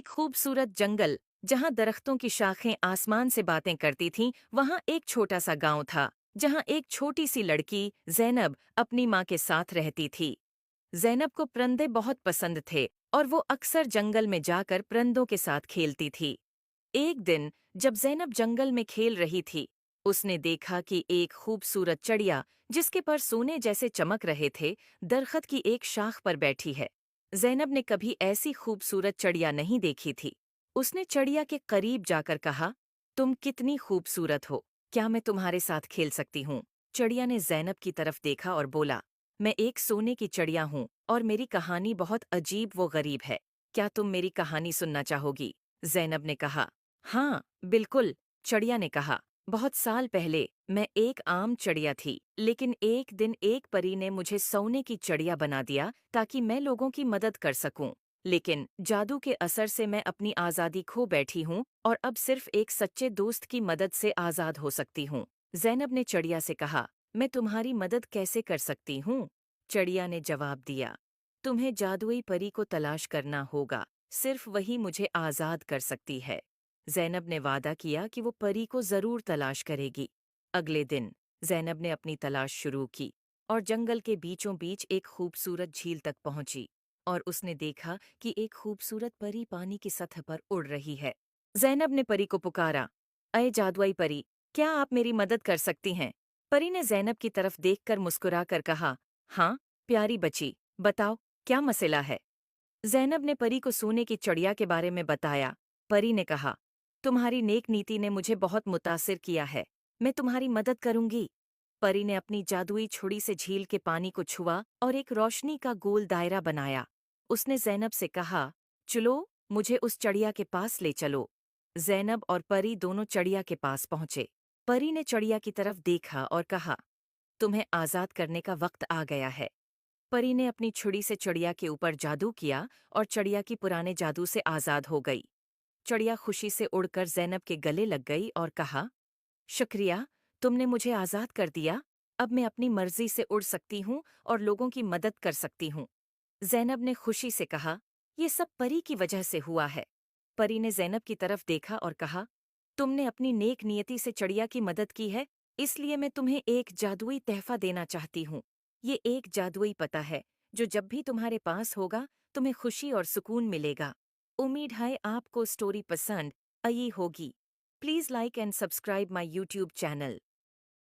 एक खूबसूरत जंगल जहां दरख्तों की शाखें आसमान से बातें करती थीं, वहां एक छोटा सा गांव था जहां एक छोटी सी लड़की जैनब अपनी माँ के साथ रहती थी। जैनब को परिंदे बहुत पसंद थे और वो अक्सर जंगल में जाकर परिंदों के साथ खेलती थी। एक दिन जब जैनब जंगल में खेल रही थी, उसने देखा कि एक खूबसूरत चिड़िया जिसके पर सोने जैसे चमक रहे थे, दरख्त की एक शाख पर बैठी है। जैनब ने कभी ऐसी खूबसूरत चिड़िया नहीं देखी थी। उसने चिड़िया के करीब जाकर कहा, तुम कितनी खूबसूरत हो, क्या मैं तुम्हारे साथ खेल सकती हूँ? चिड़िया ने जैनब की तरफ देखा और बोला, मैं एक सोने की चिड़िया हूँ और मेरी कहानी बहुत अजीब व गरीब है। क्या तुम मेरी कहानी सुनना चाहोगी? जैनब ने कहा। हाँ, बिल्कुल, चिड़िया ने कहा। बहुत साल पहले मैं एक आम चिड़िया थी, लेकिन एक दिन एक परी ने मुझे सोने की चिड़िया बना दिया ताकि मैं लोगों की मदद कर सकूं। लेकिन जादू के असर से मैं अपनी आज़ादी खो बैठी हूँ और अब सिर्फ एक सच्चे दोस्त की मदद से आज़ाद हो सकती हूँ। जैनब ने चिड़िया से कहा, मैं तुम्हारी मदद कैसे कर सकती हूँ? चिड़िया ने जवाब दिया, तुम्हें जादुई परी को तलाश करना होगा, सिर्फ वही मुझे आज़ाद कर सकती है। जैनब ने वादा किया कि वो परी को जरूर तलाश करेगी। अगले दिन जैनब ने अपनी तलाश शुरू की और जंगल के बीचों बीच एक खूबसूरत झील तक पहुंची और उसने देखा कि एक खूबसूरत परी पानी की सतह पर उड़ रही है। जैनब ने परी को पुकारा, अये जादुई परी, क्या आप मेरी मदद कर सकती हैं? परी ने जैनब की तरफ देखकर मुस्कुराकर कहा, हाँ, प्यारी बच्ची, बताओ, क्या मसला है? जैनब ने परी को सोने की चिड़िया के बारे में बताया। परी ने कहा, तुम्हारी नेक नीति ने मुझे बहुत मुतासिर किया है, मैं तुम्हारी मदद करूंगी। परी ने अपनी जादुई छुरी से झील के पानी को छुआ और एक रोशनी का गोल दायरा बनाया। उसने जैनब से कहा, चलो, मुझे उस चिड़िया के पास ले चलो। जैनब और परी दोनों चिड़िया के पास पहुंचे। परी ने चिड़िया की तरफ देखा और कहा, तुम्हें आज़ाद करने का वक्त आ गया है। परी ने अपनी छुरी से चिड़िया के ऊपर जादू किया और चिड़िया की पुराने जादू से आज़ाद हो गई। चिड़िया खुशी से उड़कर जैनब के गले लग गई और कहा, शुक्रिया, तुमने मुझे आज़ाद कर दिया। अब मैं अपनी मर्जी से उड़ सकती हूँ और लोगों की मदद कर सकती हूँ। जैनब ने खुशी से कहा, ये सब परी की वजह से हुआ है। परी ने जैनब की तरफ देखा और कहा, तुमने अपनी नेक नियति से चिड़िया की मदद की है, इसलिए मैं तुम्हें एक जादुई तहफा देना चाहती हूँ। ये एक जादुई पता है जो जब भी तुम्हारे पास होगा, तुम्हें खुशी और सुकून मिलेगा। उम्मीद है आपको स्टोरी पसंद आई होगी। Please like and subscribe my YouTube channel.